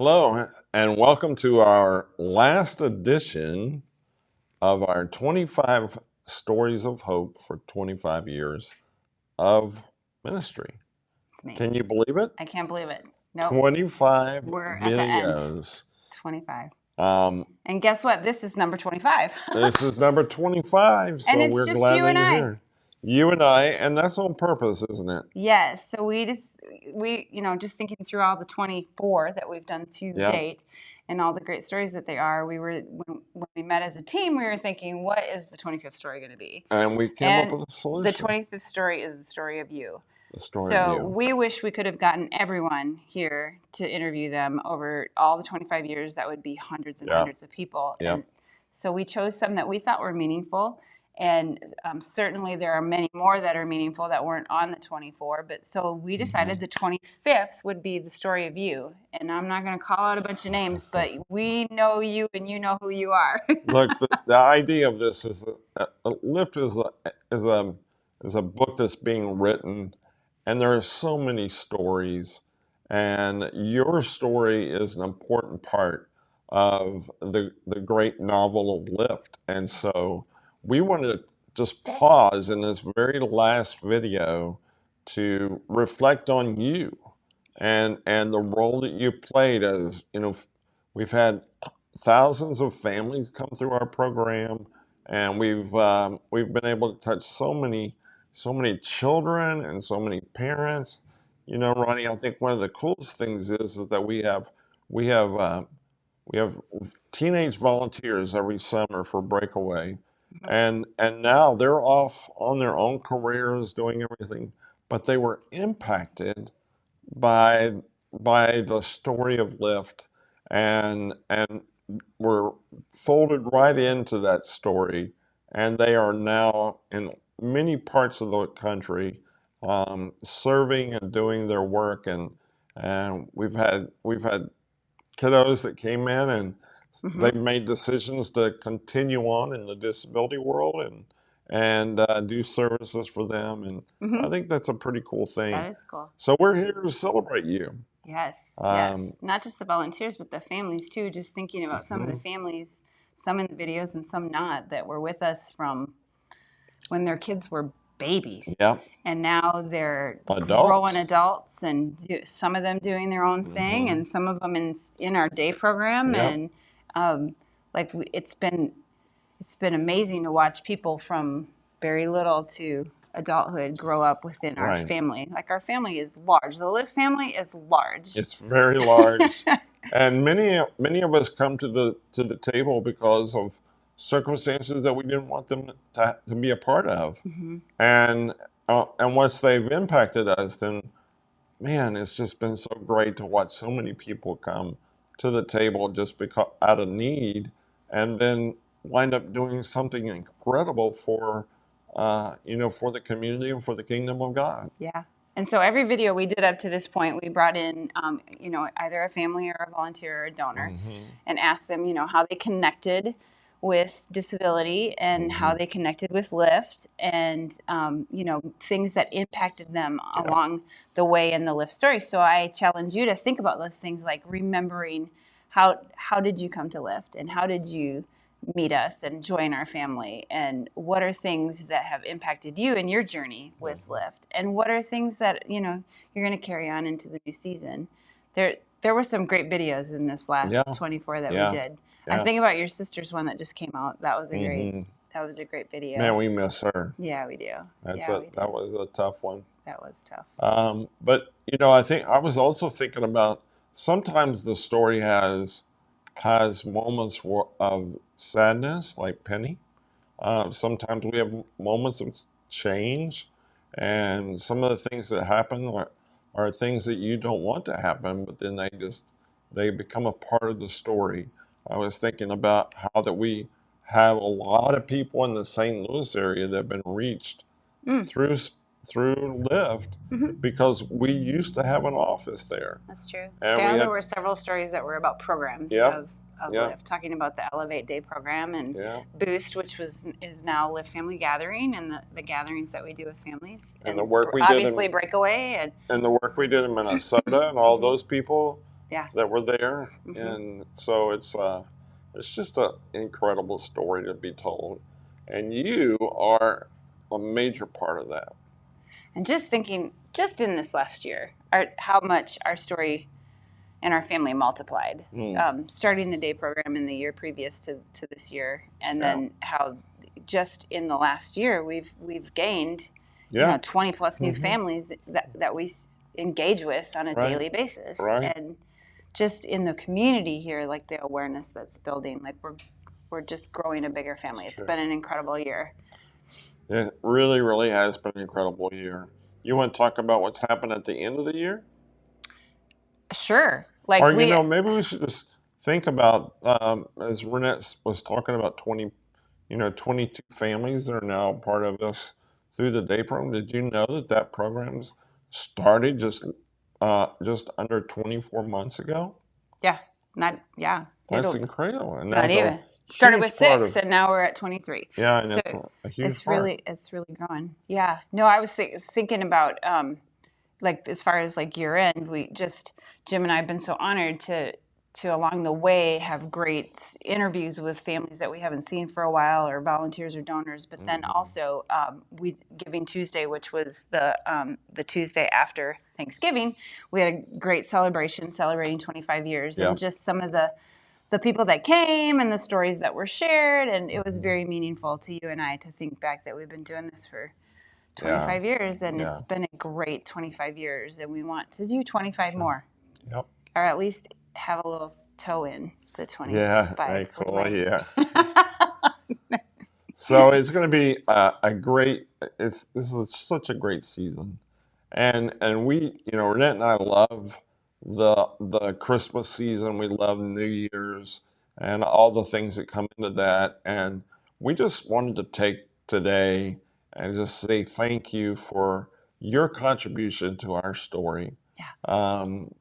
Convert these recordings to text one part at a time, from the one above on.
Hello, and welcome to our last edition of our 25 Stories of Hope for 25 years of ministry. It's me. Can you believe it? I can't believe it. Nope. 25 We're at the end. videos. 25. Um, And guess what? This is number 25. this is number 25, so And it's we're just glad you that and you're I. here. You and I, and that's on purpose, isn't it? Yes. So just thinking through all the 24 that we've done to date and all the great stories that they are, when we met as a team, we were thinking, what is the 25th story going to be? And we came up with a solution. The 25th story is the story of you. The story of you. We wish we could have gotten everyone here to interview them over all the 25 years. That would be hundreds and hundreds of people. And so we chose some that we thought were meaningful. And certainly there are many more that are meaningful that weren't on the 24. But so we decided the 25th would be the story of you. And I'm not going to call out a bunch of names, but we know you and you know who you are. Look, the idea of this is Lift is a book that's being written, and there are so many stories, and your story is an important part of the great novel of Lift. And so we want to just pause in this very last video to reflect on you and the role that you played. As you know, we've had thousands of families come through our program, and we've been able to touch so many children and so many parents. You know, Ronnie, I think one of the coolest things is that we have teenage volunteers every summer for Breakaway, and now they're off on their own careers doing everything, but they were impacted by the story of Lift, and were folded right into that story, and they are now in many parts of the country serving and doing their work, and we've had kiddos that came in and they've made decisions to continue on in the disability world and do services for them, and I think that's a pretty cool thing. That is cool. So we're here to celebrate you. Yes, yes. Not just the volunteers, but the families too. Just thinking about some of the families, some in the videos and some not, that were with us from when their kids were babies. Yep. And now they're growing adults, and some of them doing their own thing, and some of them in our day program. Yep. And it's been amazing to watch people from very little to adulthood grow up within our family. Like, our family is large. The Lift family is large. It's very large. And many of us come to the table because of circumstances that we didn't want them to be a part of. And once they've impacted us, then man, it's just been so great to watch so many people come to the table just because out of need, and then wind up doing something incredible for the community and for the kingdom of God. Yeah. And so every video we did up to this point, we brought in, either a family or a volunteer or a donor, and asked them, how they connected with disability and how they connected with Lift, and, things that impacted them along the way in the Lift story. So I challenge you to think about those things, like remembering how did you come to Lift, and how did you meet us and join our family, and what are things that have impacted you in your journey with Lift, and what are things that you're going to carry on into the new season. There were some great videos in this last 24 that we did. I think about your sister's one that just came out. That was a great video. Man, we miss her. Yeah, we do. That was a tough one. That was tough. But I think I was also thinking about, sometimes the story has moments of sadness, like Penny. Sometimes we have moments of change, and some of the things that happen are things that you don't want to happen, but then they become a part of the story. I was thinking about how that we have a lot of people in the St. Louis area that have been reached through Lift, because we used to have an office there. That's true. And there were several stories that were about programs of Lift, talking about the Elevate Day program, and Boost, which is now Lift Family Gathering, and the gatherings that we do with families, and the work we obviously did Breakaway, and the work we did in Minnesota, and all those people Yeah. that were there, Hmm. and so it's just an incredible story to be told, and you are a major part of that. And just thinking, just in this last year, how much our story and our family multiplied. Mm, Starting the day program in the year previous to this year, and yeah, then how just in the last year we've gained, yeah, 20 plus new hmm, families that we engage with on a right, daily basis, right, and just in the community here, like the awareness that's building, like we're just growing a bigger that's family. It's true. been an incredible year. It really, really has been an incredible year. You want to talk about what's happened at the end of the year? Sure, like Or, we maybe we should just think about, as Renette was talking about 20, 22 families that are now part of this through the day program. Did you know that that program's started just under 24 months ago? yeah, not yeah, That's it'll incredible. And not that's a even started with huge part six of, and now we're at 23. yeah, and So that's a huge it's part. really growing. Yeah, no, I was thinking about like as far as like year end, we just Jim and I have been so honored to along the way have great interviews with families that we haven't seen for a while, or volunteers or donors, but then Hmm. also we Giving Tuesday, which was the Tuesday after Thanksgiving, we had a great celebration celebrating 25 years, Yeah. and just some of the people that came and the stories that were shared, and it was Hmm. very meaningful to you and I to think back that we've been doing this for Yeah. 25 years, and Yeah. it's been a great 25 years, and we want to do 25 Sure. more, Yep. or at least have a little toe in the Yeah. 25 Very with cool. my Yeah. So it's going to be a great. This is such a great season, and we, Renette and I love the Christmas season. We love New Year's and all the things that come into that, and we just wanted to take today and just say thank you for your contribution to our story. Yeah. Um,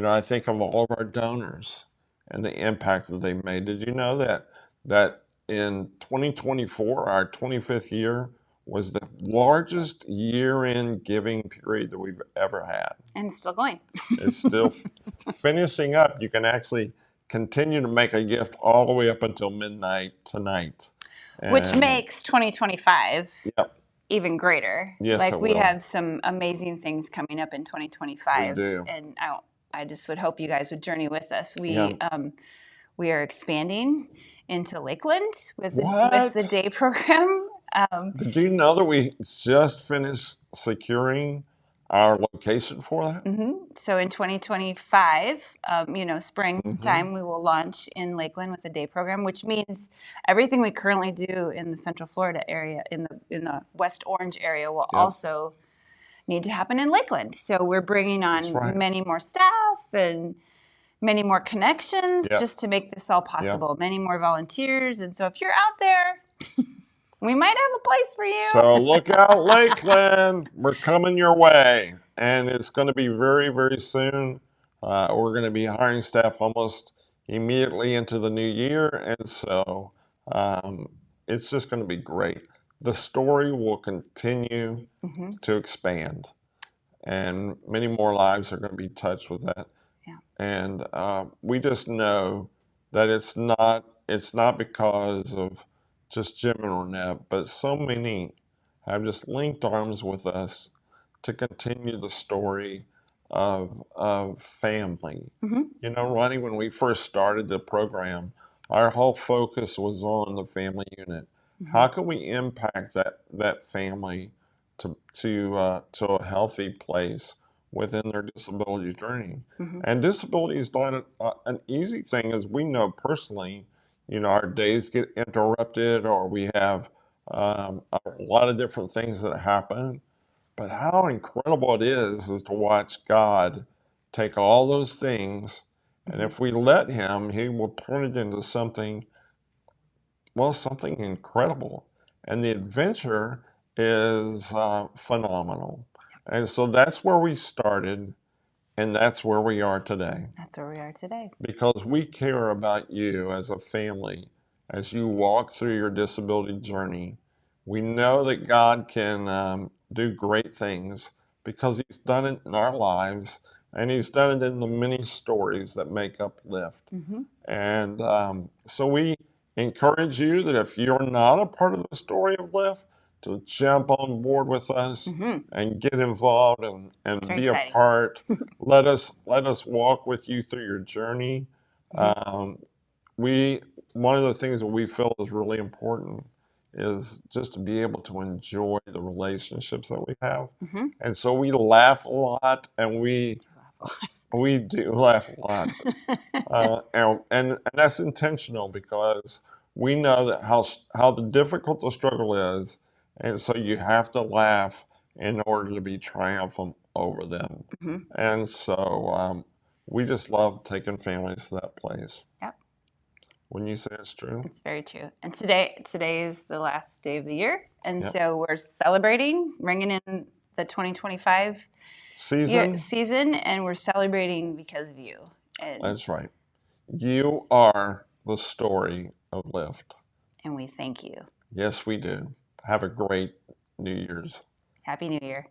I think of all of our donors and the impact that they made. Did you know that in 2024, our 25th year, was the largest year-end giving period that we've ever had? And still going. It's still finishing up. You can actually continue to make a gift all the way up until midnight tonight. Which And makes 2025 yep, even greater. yes, Like it we will. have some amazing things coming up in We 2025, do. and I just would hope you guys would journey with us. Yeah. We are expanding into Lakeland with the What? day program. Did you know that we just finished securing our location for that? So in 2025, Hmm. springtime, we will launch in Lakeland with a day program, which means everything we currently do in the Central Florida area, in the West Orange area, will Yep, also need to happen in Lakeland. So we're bringing that's on right. many more staff and many more connections Yep, just to make this all yep. possible. Many more volunteers, and so if you're out there, we might have a place for you. So look out, Lakeland. We're coming your way. And it's going to be very, very soon. We're going to be hiring staff almost immediately into the new year. And so um, it's just going to be great. The story will continue Hmm. to expand, and many more lives are going to be touched with that. Yeah. And we just know that it's not because of just Jim and Renette, but so many have just linked arms with us to continue the story of family. Hmm. Ronnie, when we first started the program, our whole focus was on the family unit. Hmm. How can we impact that family to a healthy place within their disability journey? Hmm. And disability is not an easy thing, as we know personally. Our days get interrupted, or we have a lot of different things that happen. But how incredible it is to watch God take all those things, and Hmm. if we let Him, He will turn it into something, well, something incredible. And the adventure is phenomenal. And so that's where we started, and that's where we are today. That's where we are today. Because we care about you as a family as you walk through your disability journey. We know that God can do great things because He's done it in our lives, and He's done it in the many stories that make up Lift. And so we encourage you that if you're not a part of the story of Lift, to jump on board with us and get involved and very be a exciting. part. Let us walk with you through your journey. One of the things that we feel is really important is just to be able to enjoy the relationships that we have. And so we laugh a lot, and we do laugh a lot. And that's intentional because we know that how difficult the struggle is, and so you have to laugh in order to be triumphant over them. And so we just love taking families to that place. Yep. When you say it's true, It's very true. And today is the last day of the year, and Yep. so we're celebrating, bringing in the 2025 season, and we're celebrating because of you. And, That's right. You are the story of Lift. and we thank you. Yes, we do. Have a great New Year's. Happy New Year.